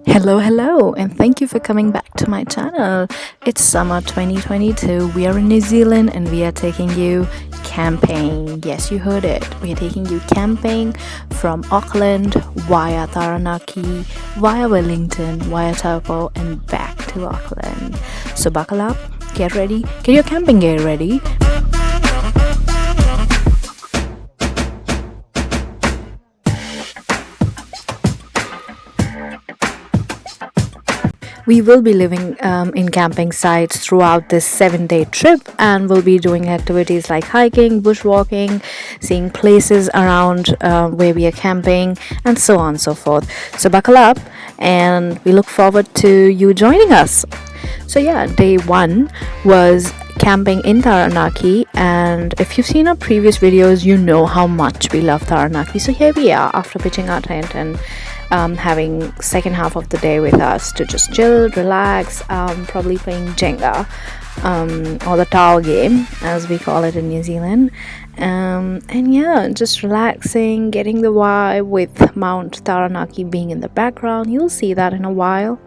Hello, and thank you for coming back to my channel. It's summer 2022. We are in New Zealand and we are taking you camping. Yes, you heard it. We are taking you camping from Auckland via Taranaki, via Wellington, via Taupo, and back to Auckland. So buckle up, get ready, get your camping gear ready. We will be living in camping sites throughout this 7-day trip, and we'll be doing activities like hiking, bushwalking, seeing places around where we are camping, and so on and so forth. So buckle up, and we look forward to you joining us. So yeah, day 1 was camping in Taranaki, and if you've seen our previous videos, you know how much we love Taranaki. So here we are after pitching our tent and having second half of the day with us to just chill, relax, probably playing Jenga, or the tower game as we call it in New Zealand, and yeah, just relaxing, getting the vibe with Mount Taranaki being in the background. You'll see that in a while.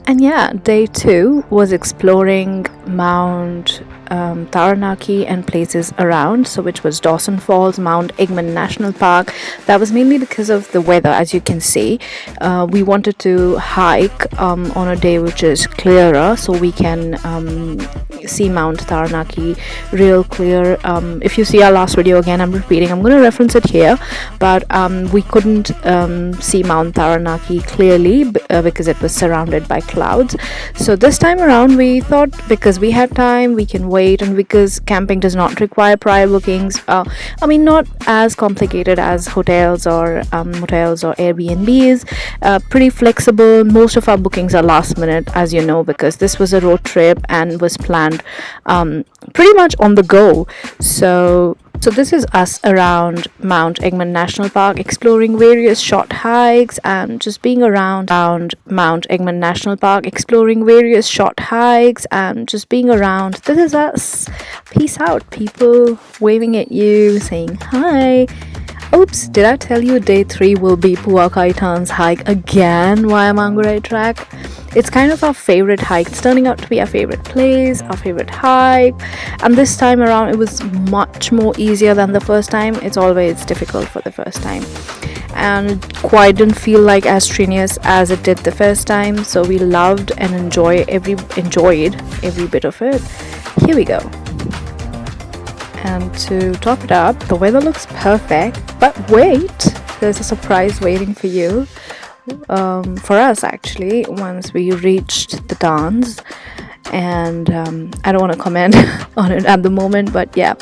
And yeah, day 2 was exploring Mount Taranaki and places around, so which was Dawson Falls, Mount Egmont National Park. That was mainly because of the weather. As you can see, we wanted to hike on a day which is clearer, so we can see Mount Taranaki real clear. If you see our last video, again I'm repeating, I'm going to reference it here, but we couldn't see Mount Taranaki clearly because it was surrounded by clouds. So this time around we thought, because we had time, we can wait, and because camping does not require prior bookings, not as complicated as hotels or motels or Airbnbs, pretty flexible. Most of our bookings are last minute, as you know, because this was a road trip and was planned pretty much on the go. So this is us around Mount Egmont National Park, exploring various short hikes and just being around Mount Egmont National Park, exploring various short hikes and just being around. This is us. Peace out, people waving at you, saying hi. Oops, did I tell you day 3 will be Pouakai Tarns hike again via Mangere track? It's kind of our favorite hike. It's turning out to be our favorite place, our favorite hike. And this time around, it was much more easier than the first time. It's always difficult for the first time. And it quite didn't feel like as strenuous as it did the first time. So we loved and enjoyed every bit of it. Here we go. And to top it up, the weather looks perfect. But wait, there's a surprise waiting for you. For us actually, once we reached the Tarns, and I don't want to comment on it at the moment, but yeah,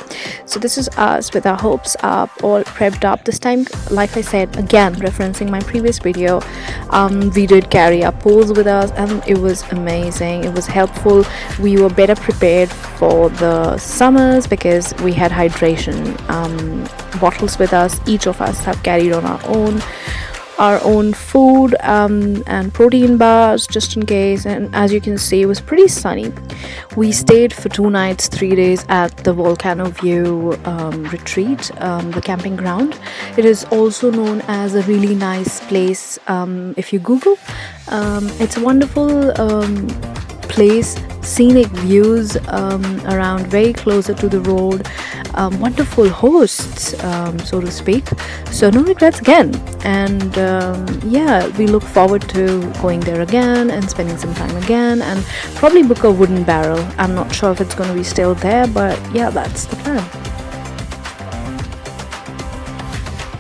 so this is us with our hopes up, all prepped up. This time, like I said, again referencing my previous video, we did carry our poles with us, and it was amazing. It was helpful. We were better prepared for the summers because we had hydration bottles with us. Each of us have carried on our own food and protein bars just in case. And as you can see, it was pretty sunny. We stayed for 2 nights 3 days at the Volcano View retreat, the camping ground. It is also known as a really nice place. If you Google, it's a wonderful place, scenic views around, very closer to the road, wonderful hosts, so to speak. So no regrets again. And yeah, we look forward to going there again and spending some time again, and probably book a wooden barrel. I'm not sure if it's going to be still there, but yeah, that's the plan.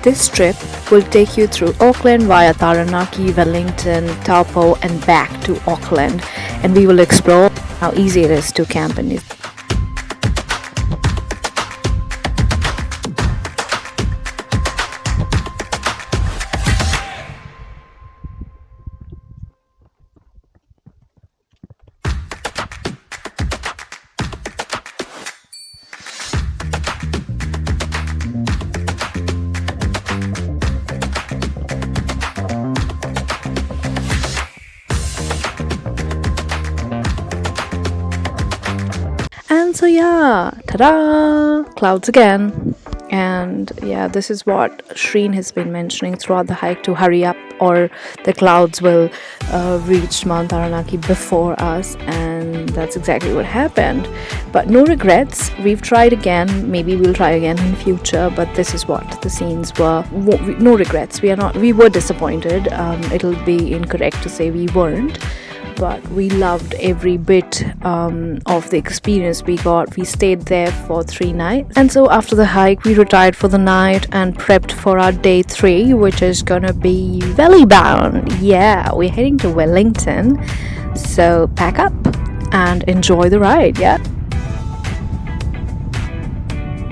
This trip will take you through Auckland via Taranaki, Wellington, Taupo, and back to Auckland, and we will explore how easy it is to camp in New Zealand. And so yeah, ta-da! Clouds again. And yeah, this is what Shreen has been mentioning throughout the hike, to hurry up or the clouds will reach Mount Taranaki before us, and that's exactly what happened. But no regrets, we've tried again, maybe we'll try again in future, but this is what the scenes were. No regrets, we were disappointed. It'll be incorrect to say we weren't, but we loved every bit of the experience we got. We stayed there for 3 nights, and so after the hike we retired for the night and prepped for our day 3, which is gonna be valley bound. Yeah, we're heading to Wellington, so pack up and enjoy the ride. Yeah,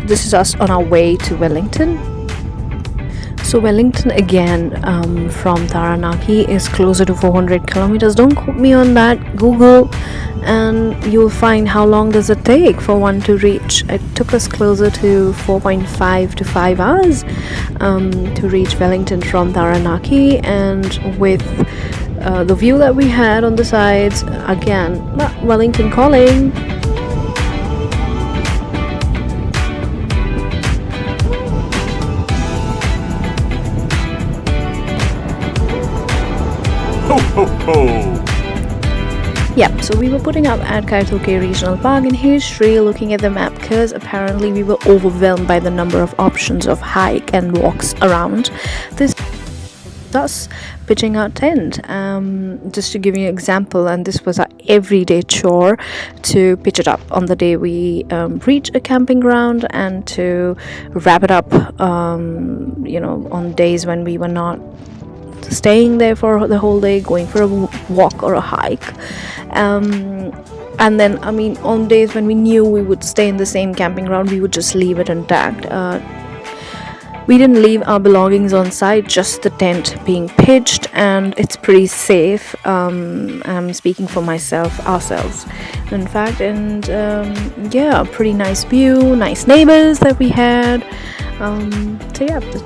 this is us on our way to Wellington. So Wellington again, from Taranaki, is closer to 400 kilometers. Don't quote me on that, Google, and you'll find how long does it take for one to reach. It took us closer to 4.5 to 5 hours to reach Wellington from Taranaki, and with the view that we had on the sides, again, Wellington calling. Ho, ho. Yep, so we were putting up at Kaitoke Regional Park, and here's Shri looking at the map because apparently we were overwhelmed by the number of options of hike and walks around. This thus pitching our tent, just to give you an example, and this was our everyday chore to pitch it up on the day we reach a camping ground, and to wrap it up on days when we were not staying there for the whole day, going for a walk or a hike. And then, on days when we knew we would stay in the same camping ground, we would just leave it intact. We didn't leave our belongings on site, just the tent being pitched, and it's pretty safe. I'm speaking for ourselves, in fact. And pretty nice view, nice neighbors that we had.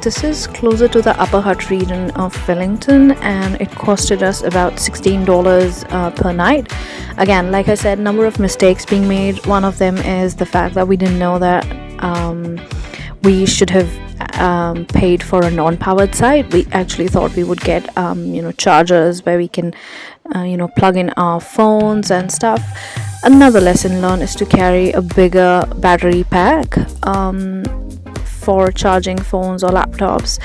This is closer to the Upper Hutt region of Wellington, and it costed us about $16 per night. Again, like I said, number of mistakes being made. One of them is the fact that we didn't know that we should have paid for a non-powered site. We actually thought we would get chargers where we can plug in our phones and stuff. Another lesson learned is to carry a bigger battery pack for charging phones or laptops,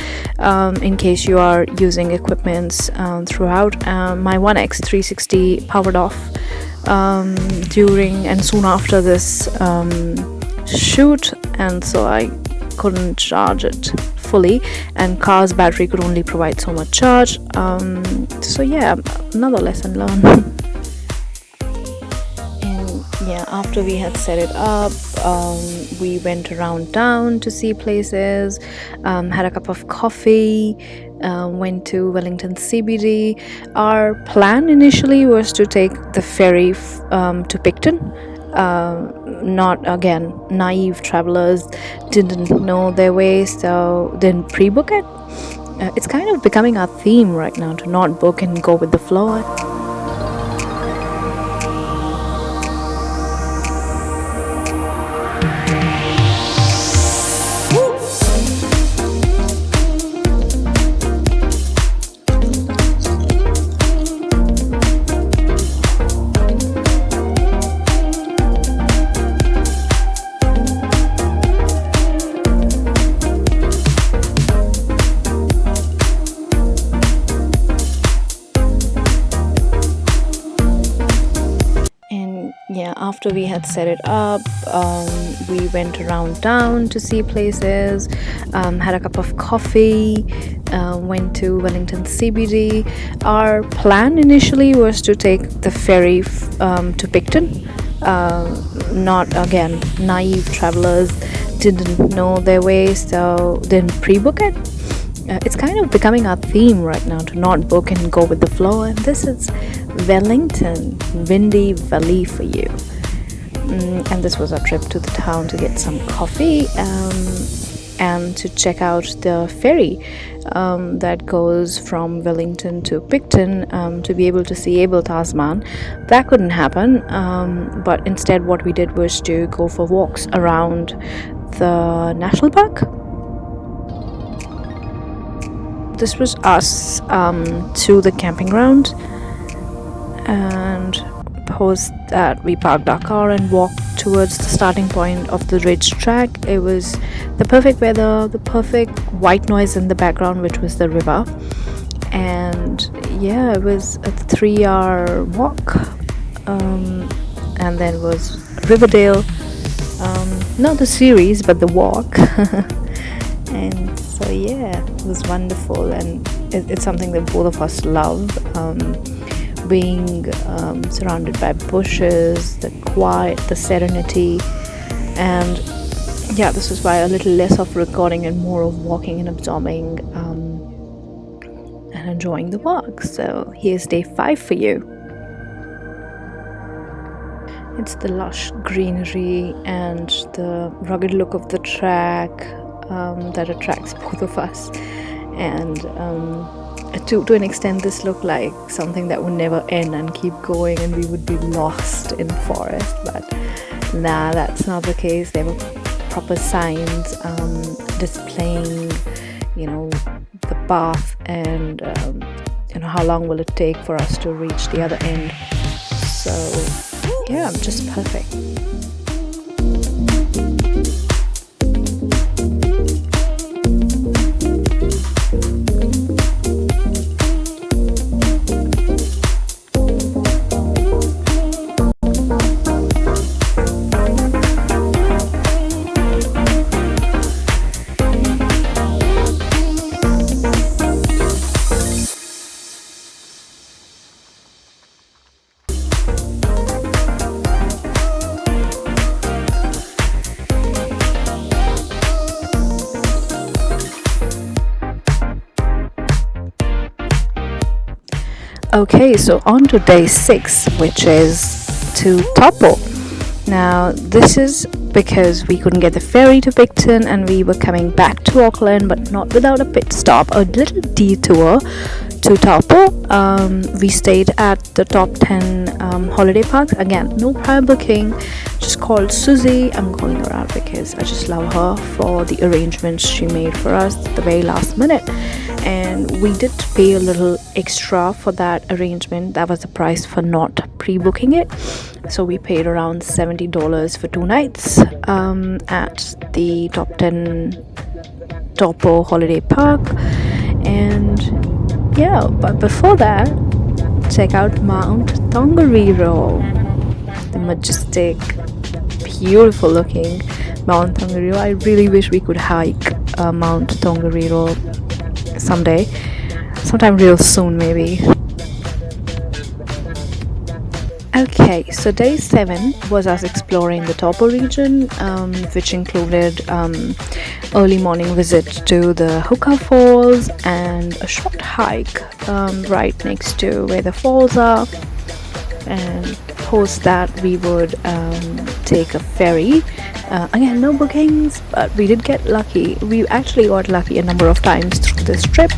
in case you are using equipments throughout. My 1X 360 powered off during and soon after this shoot, and so I couldn't charge it fully, and car's battery could only provide so much charge. Another lesson learned. After we had set it up, we went around town to see places, had a cup of coffee, went to Wellington CBD. Our plan initially was to take the ferry to Picton. Not, again, naive travelers, didn't know their way, so didn't pre-book it. It's kind of becoming our theme right now to not book and go with the flow. After we had set it up, we went around town to see places, had a cup of coffee, went to Wellington CBD. Our plan initially was to take the ferry to Picton. Not, again, naive travelers, didn't know their way, so didn't pre-book it. It's kind of becoming our theme right now to not book and go with the flow, and this is Wellington, Windy Valley for you. And this was our trip to the town to get some coffee and to check out the ferry that goes from Wellington to Picton, to be able to see Abel Tasman. That couldn't happen, but instead what we did was to go for walks around the national park. this was us to the camping ground, and post that we parked our car and walked towards the starting point of the ridge track. It was the perfect weather, the perfect white noise in the background, which was the river. And yeah, it was a 3-hour walk, and then was Riverdale, not the series but the walk. And so yeah, it was wonderful, and it's something that both of us love, being surrounded by bushes, the quiet, the serenity. And yeah, this is why a little less of recording and more of walking and absorbing and enjoying the walk. So here's day 5 for you. It's the lush greenery and the rugged look of the track that attracts both of us. And to an extent, this looked like something that would never end and keep going, and we would be lost in forest. But nah, that's not the case. There were proper signs displaying, the path and how long will it take for us to reach the other end. So yeah, just perfect. Okay, so on to day 6, which is to Taupo. Now, this is because we couldn't get the ferry to Picton and we were coming back to Auckland, but not without a pit stop, a little detour to Taupo. We stayed at the top 10 holiday parks. Again, no prior booking, just called Susie. I'm calling her out because I just love her for the arrangements she made for us at the very last minute. And we did pay a little extra for that arrangement. That was the price for not pre-booking it. So we paid around $70 for 2 nights at the top 10 Taupo holiday park. And yeah, but before that, check out Mount Tongariro, the majestic, beautiful looking Mount Tongariro. I really wish we could hike Mount Tongariro sometime real soon maybe. Okay, so day 7 was us exploring the Taupo region, which included early morning visit to the Hookah Falls and a short hike right next to where the falls are. And post that, we would take a ferry. Again, no bookings, but we did get lucky. We actually got lucky a number of times through this trip.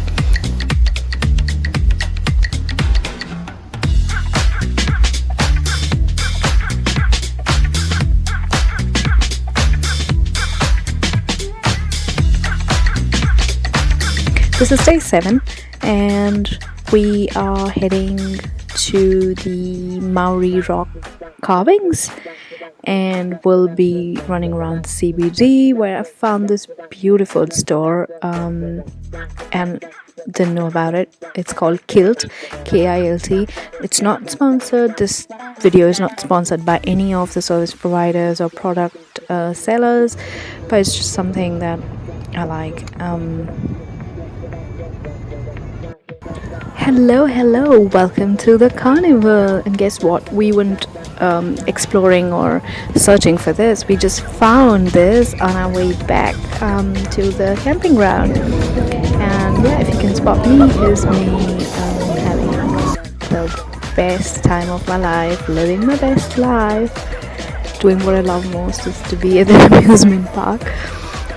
This is day 7 and we are heading to the Maori rock carvings, and we'll be running around CBD where I found this beautiful store and didn't know about it. It's called Kilt, Kilt. It's not sponsored. This video is not sponsored by any of the service providers or product sellers, but it's just something that I like. Hello, welcome to the carnival. And guess what, we weren't exploring or searching for this. We just found this on our way back to the camping ground. And yeah, if you can spot me, here's me having the best time of my life, living my best life, doing what I love most is to be at the amusement park.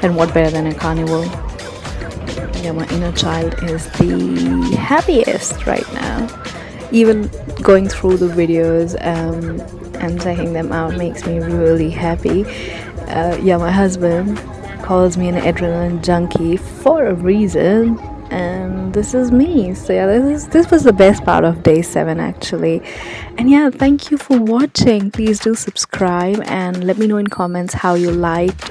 And what better than a carnival? Yeah, my inner child is the happiest right now. Even going through the videos and checking them out makes me really happy. My husband calls me an adrenaline junkie for a reason, and this is me. So yeah, this was the best part of day 7 actually. And yeah, thank you for watching. Please do subscribe and let me know in comments how you liked